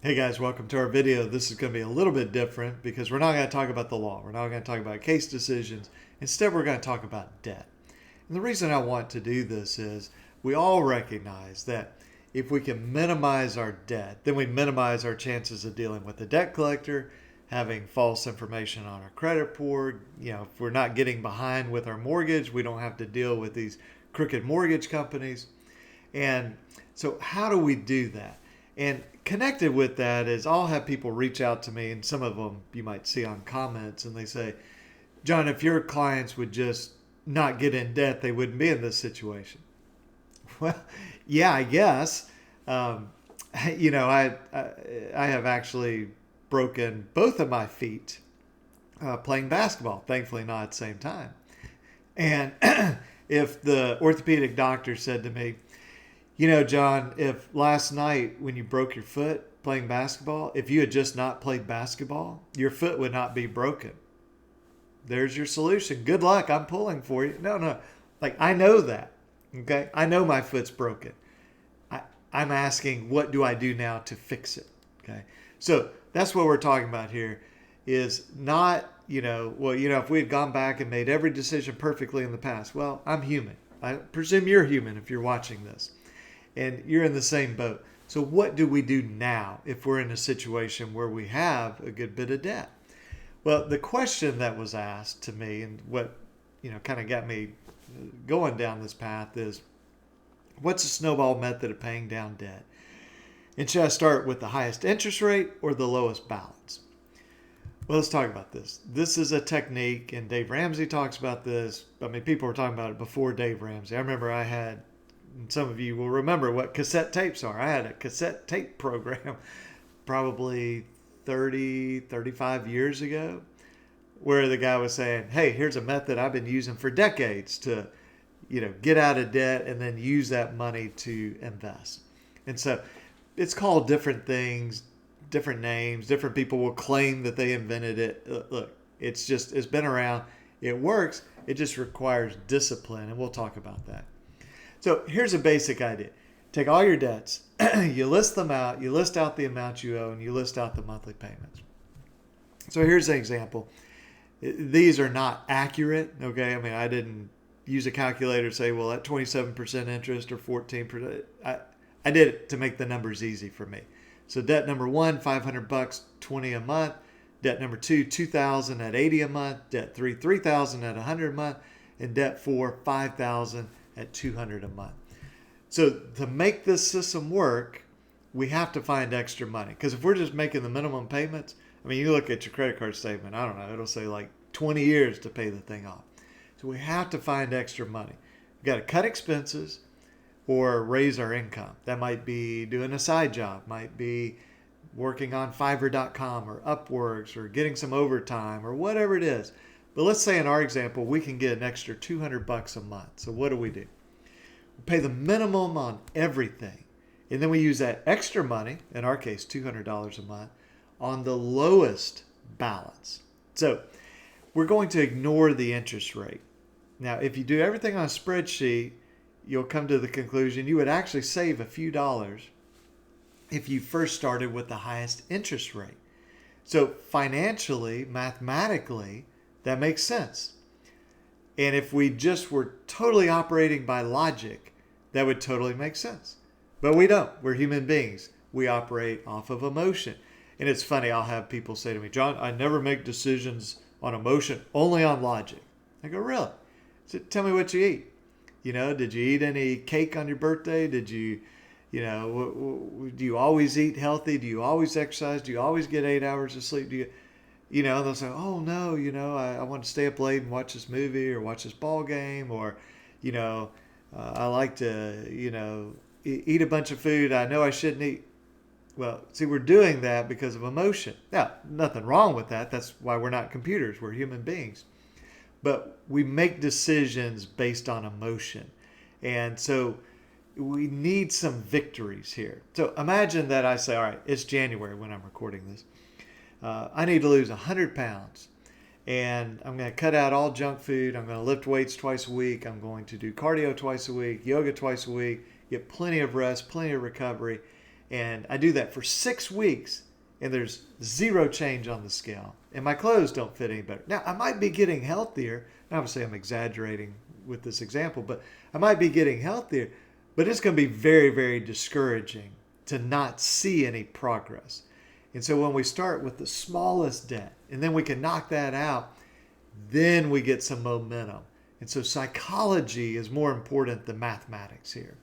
Hey guys, welcome to our video. This is going to be a little bit different because we're not going to talk about the law. We're not going to talk about case decisions. Instead, we're going to talk about debt. And the reason I want to do this is we all recognize that if we can minimize our debt, then we minimize our chances of dealing with a debt collector, having false information on our credit report. If we're not getting behind with our mortgage, we don't have to deal with these crooked mortgage companies. And so how do we do that? And connected with that is I'll have people reach out to me, and some of them you might see on comments, and they say, John, if your clients would just not get in debt, they wouldn't be in this situation. Well, yeah, I guess. I have actually broken both of my feet playing basketball, thankfully not at the same time. And if the orthopedic doctor said to me, John, if last night when you broke your foot playing basketball, if you had just not played basketball, your foot would not be broken. There's your solution. Good luck. I'm pulling for you. No. I know that. Okay. I know my foot's broken. I'm asking, what do I do now to fix it? Okay. So that's what we're talking about here is not, if we had gone back and made every decision perfectly in the past. Well, I'm human. I presume you're human if you're watching this. And you're in the same boat. So what do we do now if we're in a situation where we have a good bit of debt? Well, the question that was asked to me and what, kind of got me going down this path is, what's a snowball method of paying down debt? And should I start with the highest interest rate or the lowest balance? Well, let's talk about this. This is a technique, and Dave Ramsey talks about this. People were talking about it before Dave Ramsey. I remember and some of you will remember what cassette tapes are. I had a cassette tape program probably 35 years ago where the guy was saying, hey, here's a method I've been using for decades to, get out of debt and then use that money to invest. And so it's called different things, different names. Different people will claim that they invented it. Look, it's been around. It works. It just requires discipline, and we'll talk about that. So here's a basic idea. Take all your debts, you list them out, you list out the amount you owe, and you list out the monthly payments. So here's an example. These are not accurate, okay? I didn't use a calculator to say, well, at 27% interest or 14%. I did it to make the numbers easy for me. So debt number one, $500, 20 a month. Debt number two, $2,000 at 80 a month. Debt three, $3,000 at 100 a month. And debt four, $5,000 at 200 a month. So to make this system work, we have to find extra money. Because if we're just making the minimum payments, you look at your credit card statement, I don't know, it'll say like 20 years to pay the thing off. So we have to find extra money. We've got to cut expenses or raise our income. That might be doing a side job, might be working on Fiverr.com or Upworks or getting some overtime or whatever it is. But let's say in our example, we can get an extra $200 a month. So what do? We pay the minimum on everything. And then we use that extra money, in our case, $200 a month, on the lowest balance. So we're going to ignore the interest rate. Now, if you do everything on a spreadsheet, you'll come to the conclusion you would actually save a few dollars if you first started with the highest interest rate. So financially, mathematically, that makes sense. And if we just were totally operating by logic, that would totally make sense. But we don't. We're human beings. We operate off of emotion. And it's funny, I'll have people say to me, John, I never make decisions on emotion, only on logic. I go, really? So tell me what you eat. Did you eat any cake on your birthday? Did you, do you always eat healthy? Do you always exercise? Do you always get 8 hours of sleep? They'll say, oh, no, I want to stay up late and watch this movie or watch this ball game or, I like to, eat a bunch of food I know I shouldn't eat. Well, see, we're doing that because of emotion. Now, nothing wrong with that. That's why we're not computers. We're human beings. But we make decisions based on emotion. And so we need some victories here. So imagine that I say, all right, it's January when I'm recording this. I need to lose 100 pounds. And I'm going to cut out all junk food. I'm going to lift weights twice a week. I'm going to do cardio twice a week, yoga twice a week, get plenty of rest, plenty of recovery. And I do that for 6 weeks, and there's zero change on the scale. And my clothes don't fit any better. Now, I might be getting healthier. Obviously, I'm exaggerating with this example, but I might be getting healthier. But it's going to be very, very discouraging to not see any progress. And so when we start with the smallest debt, and then we can knock that out, then we get some momentum. And so psychology is more important than mathematics here.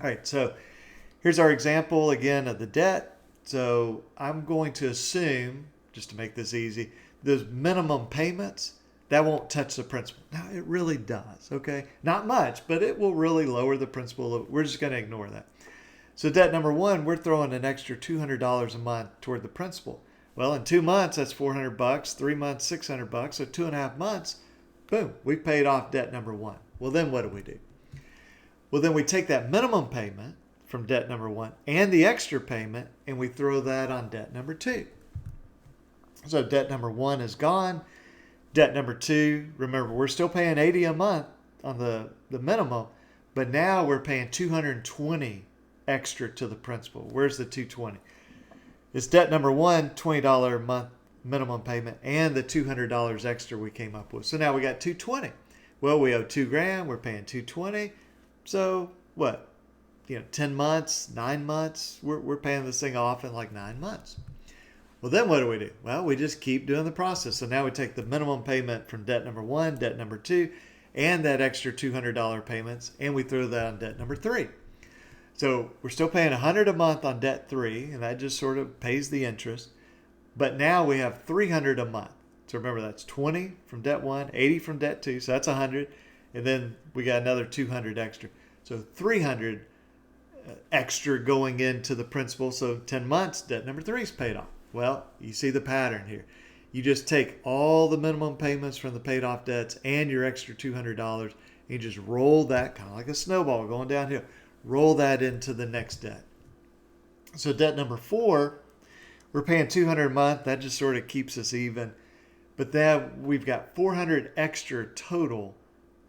All right, so here's our example again of the debt. So I'm going to assume, just to make this easy, those minimum payments, that won't touch the principal. Now, it really does, okay? Not much, but it will really lower the principal. We're just going to ignore that. So debt number one, we're throwing an extra $200 a month toward the principal. Well, in 2 months, that's $400. 3 months, $600. So 2.5 months, boom, we paid off debt number one. Well, then what do? Well, then we take that minimum payment from debt number one and the extra payment, and we throw that on debt number two. So debt number one is gone. Debt number two, remember, we're still paying $80 a month on the minimum, but now we're paying $220 extra to the principal. Where's the $220? It's debt number one, $20 a month minimum payment, and the $200 extra we came up with. So now we got $220. Well, we owe $2,000. We're paying $220. So what? 10 months, 9 months. We're paying this thing off in like 9 months. Well, then what do? Well, we just keep doing the process. So now we take the minimum payment from debt number one, debt number two, and that extra $200 payments, and we throw that on debt number three. So we're still paying $100 a month on debt three, and that just sort of pays the interest. But now we have $300 a month. So remember, that's 20 from debt one, 80 from debt two, so that's 100, and then we got another 200 extra. So 300 extra going into the principal. So 10 months, debt number three is paid off. Well, you see the pattern here. You just take all the minimum payments from the paid off debts and your extra $200, and you just roll that, kind of like a snowball going downhill, roll that into the next debt. So debt number four, we're paying $200 a month. That just sort of keeps us even. But then we've got $400 extra total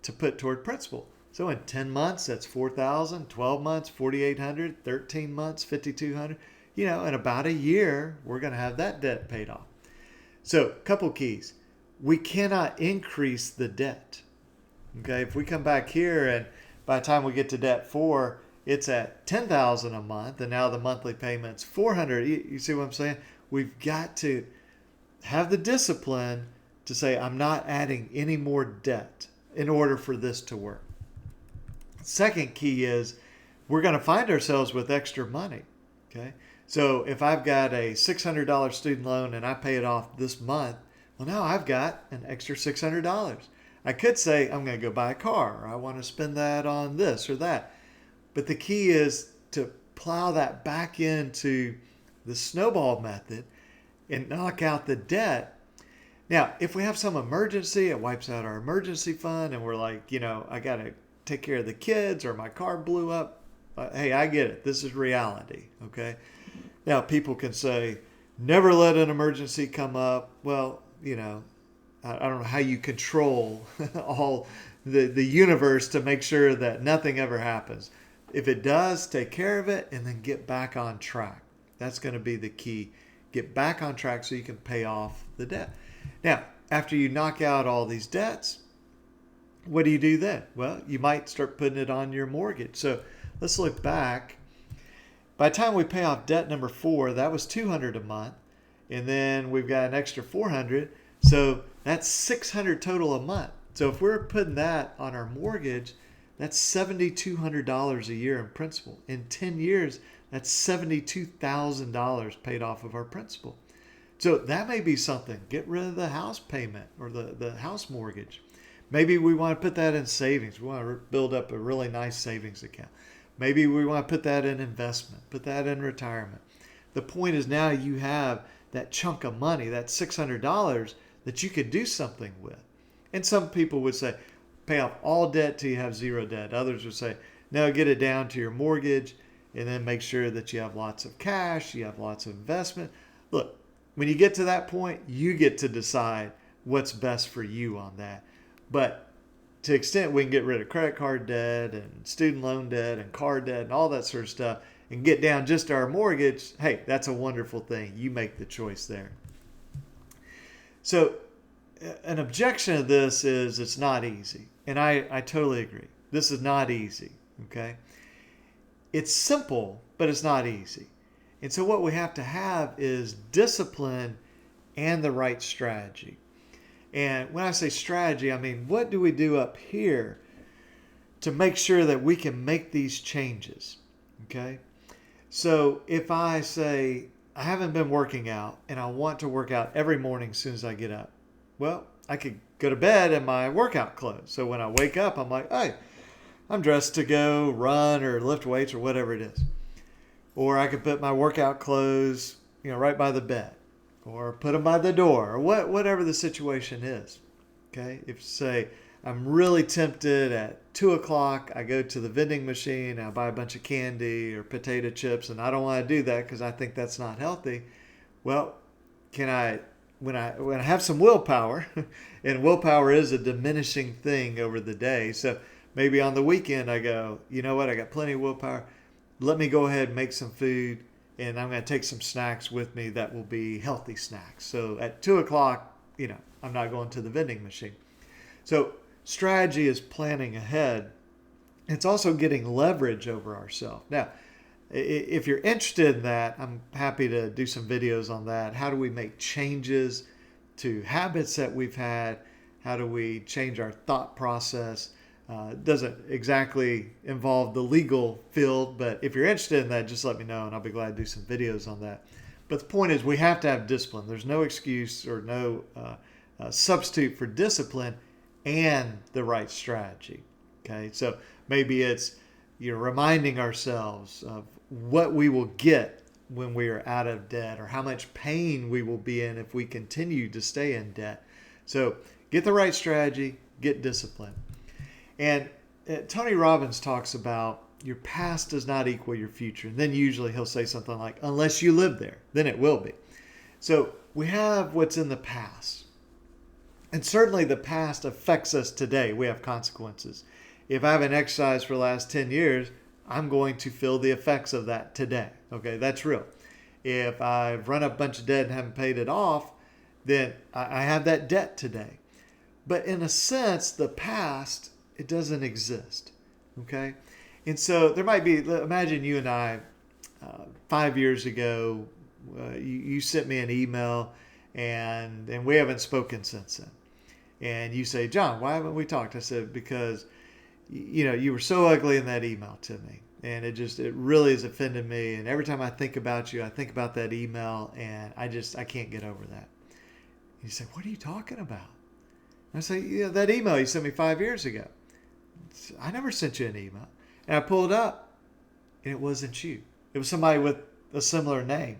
to put toward principal. So in 10 months, that's $4,000. 12 months, $4,800. 13 months, $5,200. In about a year, we're going to have that debt paid off. So a couple keys. We cannot increase the debt. Okay, if we come back here and by the time we get to debt four, it's at $10,000 a month, and now the monthly payment's $400. You see what I'm saying? We've got to have the discipline to say, I'm not adding any more debt in order for this to work. Second key is we're going to find ourselves with extra money. Okay, so if I've got a $600 student loan and I pay it off this month, well, now I've got an extra $600. I could say I'm going to go buy a car, or I want to spend that on this or that. But the key is to plow that back into the snowball method and knock out the debt. Now, if we have some emergency, it wipes out our emergency fund, and we're like, I got to take care of the kids, or my car blew up. Hey, I get it. This is reality, okay? Now, people can say, never let an emergency come up. Well, I don't know how you control all the universe to make sure that nothing ever happens. If it does, take care of it and then get back on track. That's going to be the key. Get back on track so you can pay off the debt. Now, after you knock out all these debts, what do you do then? Well, you might start putting it on your mortgage. So let's look back. By the time we pay off debt number four, that was $200 a month. And then we've got an extra $400. So that's $600 total a month. So if we're putting that on our mortgage, that's $7,200 a year in principal. In 10 years, that's $72,000 paid off of our principal. So that may be something. Get rid of the house payment or the house mortgage. Maybe we want to put that in savings. We want to build up a really nice savings account. Maybe we want to put that in investment, put that in retirement. The point is now you have that chunk of money, that $600 that you could do something with. And some people would say, pay off all debt till you have zero debt. Others would say, no, get it down to your mortgage and then make sure that you have lots of cash, you have lots of investment. Look, when you get to that point, you get to decide what's best for you on that. But to the extent we can get rid of credit card debt and student loan debt and car debt and all that sort of stuff and get down just to our mortgage, hey, that's a wonderful thing. You make the choice there. So an objection to this is it's not easy. And I totally agree. This is not easy, okay? It's simple, but it's not easy. And so what we have to have is discipline and the right strategy. And when I say strategy, I mean, what do we do up here to make sure that we can make these changes, okay? So if I say, I haven't been working out and I want to work out every morning as soon as I get up, well, I could go to bed in my workout clothes. So when I wake up, I'm like, hey, I'm dressed to go run or lift weights or whatever it is. Or I could put my workout clothes, right by the bed, or put them by the door, or whatever the situation is. Okay, if say I'm really tempted at 2 o'clock, I go to the vending machine, I buy a bunch of candy or potato chips, and I don't want to do that because I think that's not healthy. Well, can I? When I have some willpower, and willpower is a diminishing thing over the day, so maybe on the weekend I go, you know what, I got plenty of willpower. Let me go ahead and make some food, and I'm going to take some snacks with me that will be healthy snacks. So at 2 o'clock, I'm not going to the vending machine. So strategy is planning ahead. It's also getting leverage over ourselves. Now, if you're interested in that, I'm happy to do some videos on that. How do we make changes to habits that we've had? How do we change our thought process? It doesn't exactly involve the legal field, but if you're interested in that, just let me know and I'll be glad to do some videos on that. But the point is, we have to have discipline. There's no excuse or no substitute for discipline and the right strategy. Okay, so maybe it's reminding ourselves of what we will get when we are out of debt, or how much pain we will be in if we continue to stay in debt. So get the right strategy, get discipline. And Tony Robbins talks about your past does not equal your future. And then usually he'll say something like, unless you live there, then it will be. So we have what's in the past. And certainly the past affects us today. We have consequences. If I haven't exercised for the last 10 years, I'm going to feel the effects of that today. Okay, that's real. If I've run up a bunch of debt and haven't paid it off, then I have that debt today. But in a sense, the past, it doesn't exist. Okay? And so there might be, imagine you and I, 5 years ago, you sent me an email and we haven't spoken since then. And you say, John, why haven't we talked? I said, because you were so ugly in that email to me. And it really has offended me. And every time I think about you, I think about that email, and I can't get over that. And you say, what are you talking about? And I say, that email you sent me 5 years ago. I never sent you an email. And I pulled it up, and it wasn't you. It was somebody with a similar name.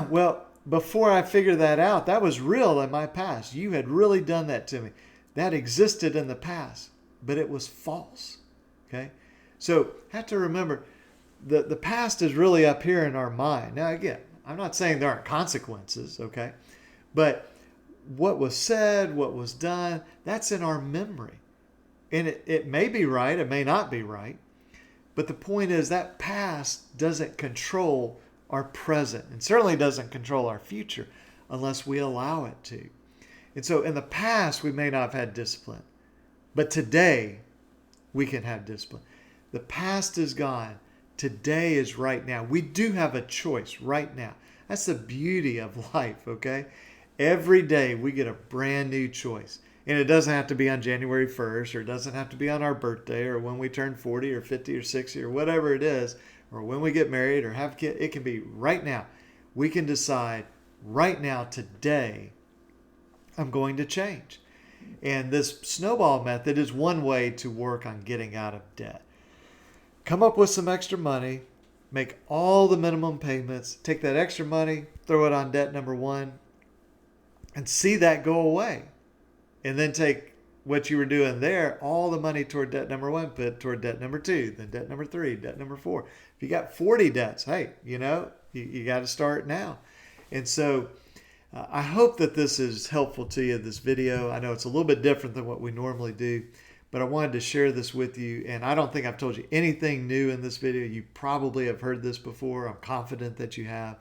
Well, before I figured that out, that was real in my past. You had really done that to me. That existed in the past, but it was false. Okay? So have to remember the past is really up here in our mind. Now, again, I'm not saying there aren't consequences, okay? But what was said, what was done, that's in our memory. And it may be right, it may not be right. But the point is that past doesn't control our present, and certainly doesn't control our future unless we allow it to. And so in the past, we may not have had discipline. But today, we can have discipline. The past is gone. Today is right now. We do have a choice right now. That's the beauty of life, okay? Every day we get a brand new choice. And it doesn't have to be on January 1st, or it doesn't have to be on our birthday, or when we turn 40 or 50 or 60 or whatever it is, or when we get married or have kids. It can be right now. We can decide right now, today, I'm going to change. And this snowball method is one way to work on getting out of debt. Come up with some extra money, make all the minimum payments, take that extra money, throw it on debt number one, and see that go away. And then take what you were doing there, all the money toward debt number one, put it toward debt number two, then debt number three, debt number four. If you got 40 debts, hey, you got to start now. And so I hope that this is helpful to you, this video. I know it's a little bit different than what we normally do, but but I wanted to share this with you. And I don't think I've told you anything new in this video. You probably have heard this before. I'm confident that you have.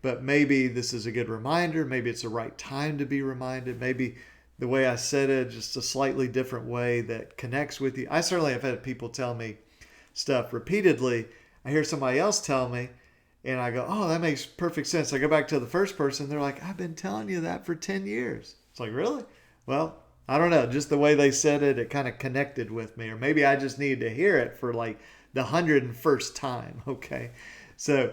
But maybe this is a good reminder. Maybe it's the right time to be reminded. Maybe the way I said it, just a slightly different way that connects with you. I certainly have had people tell me stuff repeatedly. I hear somebody else tell me, and I go, oh, that makes perfect sense. I go back to the first person. They're like, I've been telling you that for 10 years. It's like, really? Well, I don't know. Just the way they said it, it kind of connected with me. Or maybe I just needed to hear it for like the 101st time. Okay. So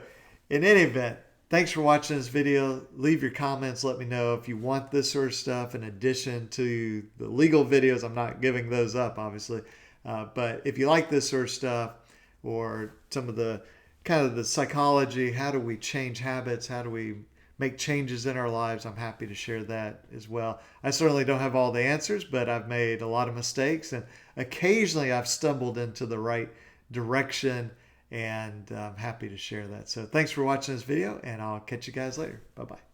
in any event, thanks for watching this video. Leave your comments. Let me know if you want this sort of stuff in addition to the legal videos. I'm not giving those up, obviously. But if you like this sort of stuff or some of the kind of the psychology, how do we change habits? How do we make changes in our lives? I'm happy to share that as well. I certainly don't have all the answers, but I've made a lot of mistakes, and occasionally I've stumbled into the right direction, and I'm happy to share that. So thanks for watching this video, and I'll catch you guys later. Bye-bye.